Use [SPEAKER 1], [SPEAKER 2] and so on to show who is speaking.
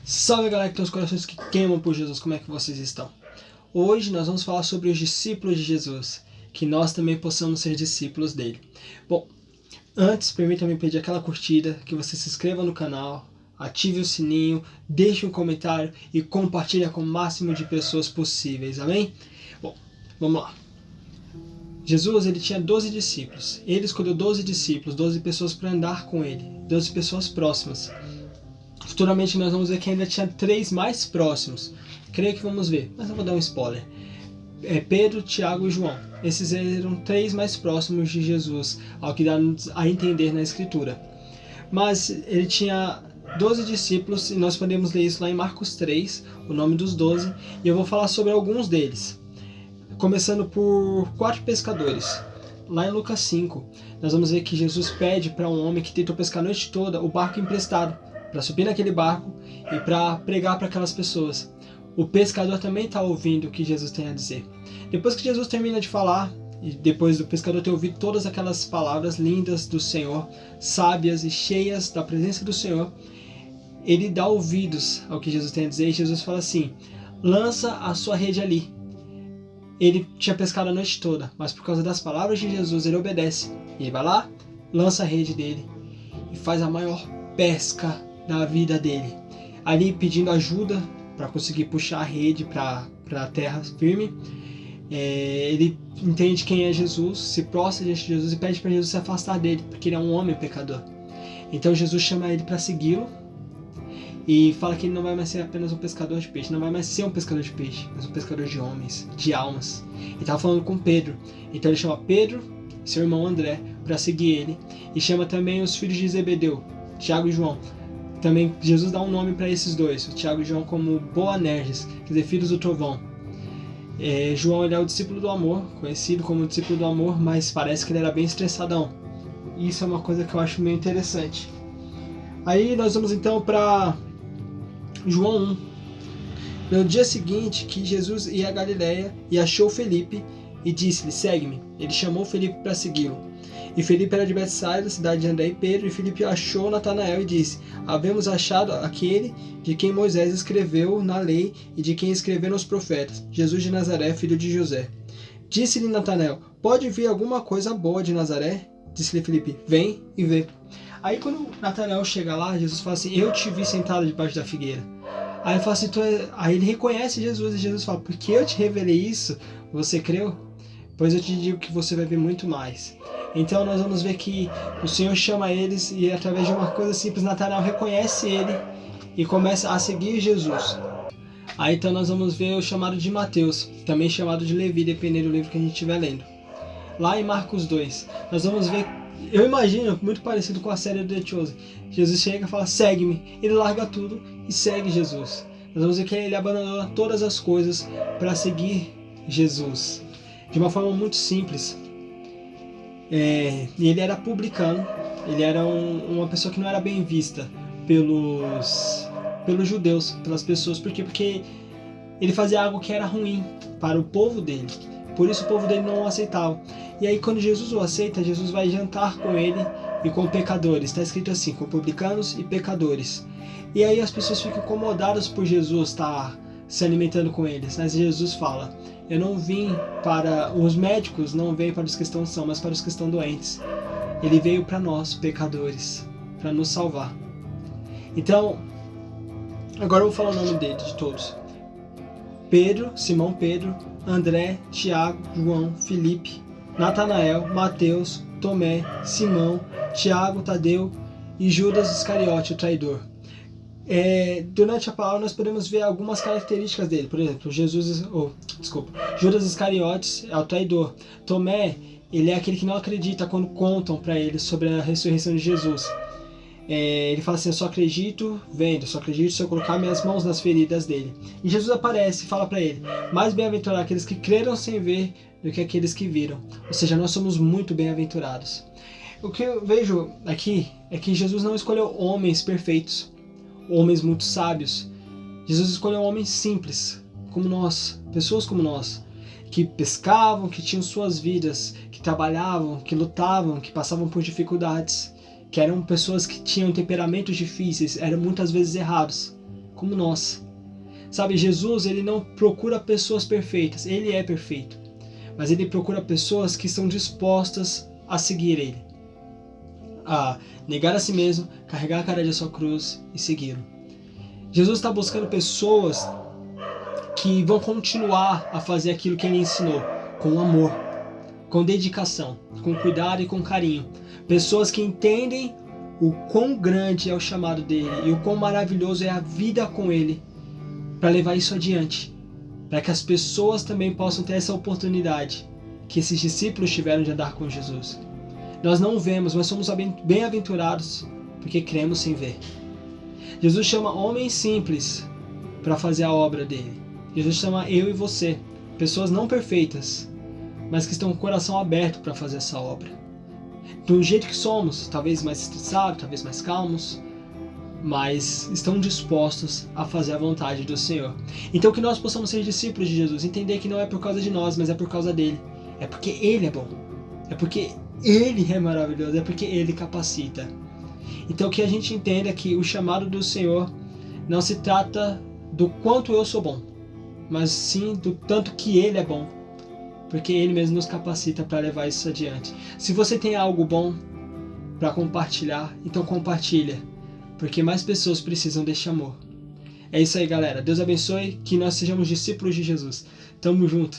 [SPEAKER 1] Salve galera que tem os corações que queimam por Jesus, como é que vocês estão? Hoje nós vamos falar sobre os discípulos de Jesus, que nós também possamos ser discípulos dele. Bom, antes permita-me pedir aquela curtida, que você se inscreva no canal, ative o sininho, deixe um comentário e compartilhe com o máximo de pessoas possíveis, amém? Bom, vamos lá. Jesus ele tinha 12 discípulos, ele escolheu 12 discípulos, 12 pessoas para andar com ele, 12 pessoas próximas. Futuramente nós vamos ver que ainda tinha 3 mais próximos. Creio que vamos ver, mas eu vou dar um spoiler. Pedro, Tiago e João. Esses eram 3 mais próximos de Jesus, ao que dá a entender na Escritura. Mas ele tinha 12 discípulos, e nós podemos ler isso lá em Marcos 3, o nome dos 12, e eu vou falar sobre alguns deles. Começando por 4 pescadores. Lá em Lucas 5, nós vamos ver que Jesus pede para um homem que tentou pescar a noite toda o barco emprestado, para subir naquele barco e para pregar para aquelas pessoas. O pescador também está ouvindo o que Jesus tem a dizer. Depois que Jesus termina de falar, e depois do pescador ter ouvido todas aquelas palavras lindas do Senhor, sábias e cheias da presença do Senhor, ele dá ouvidos ao que Jesus tem a dizer e Jesus fala assim: lança a sua rede ali. Ele tinha pescado a noite toda, mas por causa das palavras de Jesus ele obedece. E ele vai lá, lança a rede dele e faz a maior pesca da vida dele, ali pedindo ajuda para conseguir puxar a rede para a terra firme. Ele entende quem é Jesus, se prostra diante de Jesus e pede para Jesus se afastar dele, porque ele é um homem pecador. Então Jesus chama ele para segui-lo e fala que ele não vai mais ser apenas um pescador de peixe, não vai mais ser um pescador de peixe, mas um pescador de homens, de almas. Ele estava falando com Pedro, então ele chama Pedro e seu irmão André para seguir ele, e chama também os filhos de Zebedeu, Tiago e João. Também Jesus dá um nome para esses dois, o Tiago e João, como Boanerges, quer dizer, filhos do trovão. João ele é o discípulo do amor, conhecido como discípulo do amor, mas parece que ele era bem estressadão. Isso é uma coisa que eu acho meio interessante. Aí nós vamos então para João 1. No dia seguinte que Jesus ia a Galiléia e achou Felipe e disse-lhe: segue-me. Ele chamou Felipe para segui-lo. E Felipe era de Betsaida, cidade de André e Pedro, e Felipe achou Natanael e disse: havemos achado aquele de quem Moisés escreveu na lei e de quem escreveram os profetas, Jesus de Nazaré, filho de José. Disse-lhe Natanael: pode vir alguma coisa boa de Nazaré? Disse-lhe Felipe: vem e vê. Aí quando Natanael chega lá, Jesus fala assim: eu te vi sentado debaixo da figueira. Aí ele fala assim: aí ele reconhece Jesus e Jesus fala: porque eu te revelei isso, você creu? Pois eu te digo que você vai ver muito mais. Então nós vamos ver que o Senhor chama eles e através de uma coisa simples, Natanael reconhece ele e começa a seguir Jesus. Aí então nós vamos ver o chamado de Mateus, também chamado de Levi, dependendo do livro que a gente estiver lendo. Lá em Marcos 2, nós vamos ver, eu imagino, muito parecido com a série do The Chosen. Jesus chega e fala: segue-me. Ele larga tudo e segue Jesus. Nós vamos ver que ele abandonou todas as coisas para seguir Jesus, de uma forma muito simples. E ele era publicano, ele era uma pessoa que não era bem vista pelos judeus, pelas pessoas. Por quê? Porque ele fazia algo que era ruim para o povo dele, por isso o povo dele não o aceitava. E aí quando Jesus o aceita, Jesus vai jantar com ele e com pecadores. Está escrito assim: com publicanos e pecadores. E aí as pessoas ficam incomodadas por Jesus estar se alimentando com eles, mas Jesus fala: eu não vim para os médicos, não veio para os que estão sãos, mas para os que estão doentes. Ele veio para nós, pecadores, para nos salvar. Então, agora eu vou falar o nome dele, de todos: Pedro, Simão Pedro, André, Tiago, João, Felipe, Natanael, Mateus, Tomé, Simão, Tiago, Tadeu e Judas Iscariote, o traidor. Durante a palavra nós podemos ver algumas características dele. Por exemplo, Judas Iscariotes é o traidor. Tomé, ele é aquele que não acredita quando contam para ele sobre a ressurreição de Jesus. Ele fala assim: eu só acredito vendo, só acredito se eu colocar minhas mãos nas feridas dele. E Jesus aparece e fala para ele: mais bem-aventurados aqueles que creram sem ver do que aqueles que viram. Ou seja, nós somos muito bem-aventurados. O que eu vejo aqui é que Jesus não escolheu homens perfeitos, homens muito sábios. Jesus escolheu homens simples, como nós, pessoas como nós, que pescavam, que tinham suas vidas, que trabalhavam, que lutavam, que passavam por dificuldades, que eram pessoas que tinham temperamentos difíceis, eram muitas vezes errados, como nós. Sabe, Jesus, ele não procura pessoas perfeitas, ele é perfeito. Mas ele procura pessoas que estão dispostas a seguir ele. A negar a si mesmo, carregar a cara de sua cruz e segui-lo. Jesus está buscando pessoas que vão continuar a fazer aquilo que ele ensinou, com amor, com dedicação, com cuidado e com carinho. Pessoas que entendem o quão grande é o chamado dele e o quão maravilhoso é a vida com ele, para levar isso adiante, para que as pessoas também possam ter essa oportunidade que esses discípulos tiveram de andar com Jesus. Nós não vemos, mas somos bem-aventurados porque cremos sem ver. Jesus chama homens simples para fazer a obra dele. Jesus chama eu e você, pessoas não perfeitas, mas que estão com o coração aberto para fazer essa obra. Do jeito que somos, talvez mais estressados, talvez mais calmos, mas estão dispostos a fazer a vontade do Senhor. Então que nós possamos ser discípulos de Jesus, entender que não é por causa de nós, mas é por causa dele. É porque ele é bom, é porque ele é maravilhoso, é porque ele capacita. Então que a gente entenda que o chamado do Senhor não se trata do quanto eu sou bom, mas sim do tanto que ele é bom, porque ele mesmo nos capacita para levar isso adiante. Se você tem algo bom para compartilhar, então compartilha, porque mais pessoas precisam deste amor. É isso aí, galera. Deus abençoe, que nós sejamos discípulos de Jesus. Tamo junto.